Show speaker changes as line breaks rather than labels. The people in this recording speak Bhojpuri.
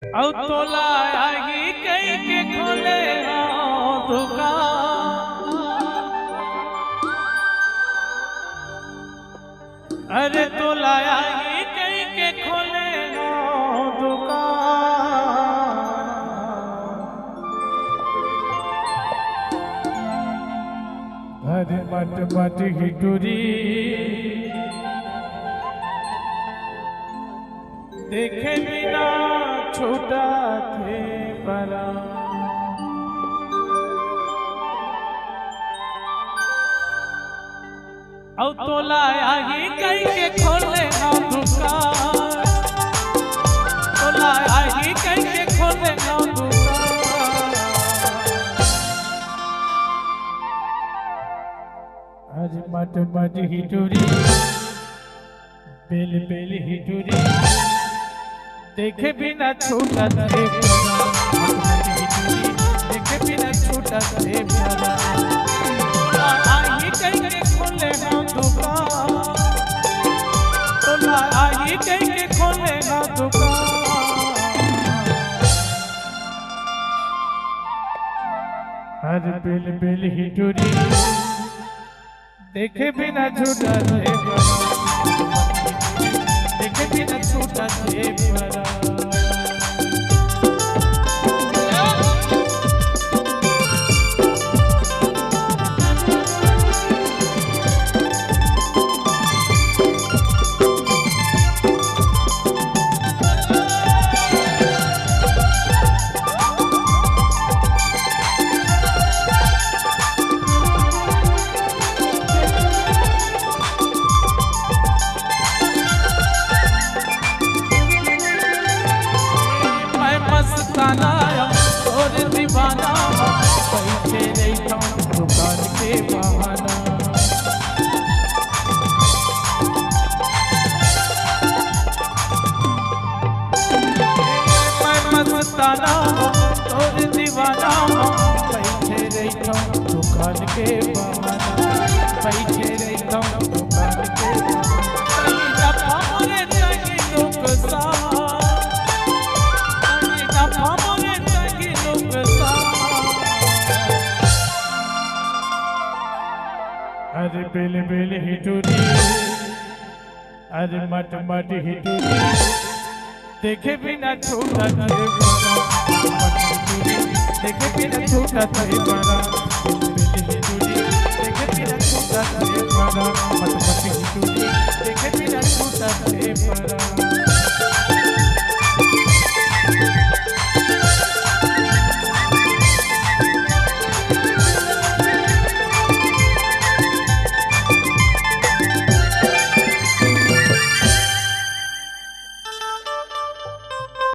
औ तोला आही कई के खोले दुकान। अरे तोला आही कई के खोले दुकान। अरे मट मट हिटुरी देखे बिना छूटा थे परा। औ तोला आही कई के खोले ना दुकान। तोला आही कई के खोले ना दुकान। आज मट मट हिटुरी बेल बेल हिटुरी देखे बिना छूटा थे प्यारा। देखे बिना छूटा थे प्यारा। आई कहीं के खोले ना दुकान। तोला आई कहीं के खोले ना दुकान। हर बेल बेल हिटुरी देखे बिना छूटा थे प्यारा। देखे बिना छूटा थे प्यारा। और दीवाना बैठे रहता दुकान के बहाना। मैं मस्ताना और दीवाना बैठे रहता दुकान के बहाना। बैठे रहता दुकान के बहाना। अरे बेल बेल हिटुरी अरे मट मट हिटुरी देखे बिना छूटा थे प्यारा। देखे बिना छूटा थे प्यारा। बेल बेल हिटुरी देखे बिना छूटा थे प्यारा।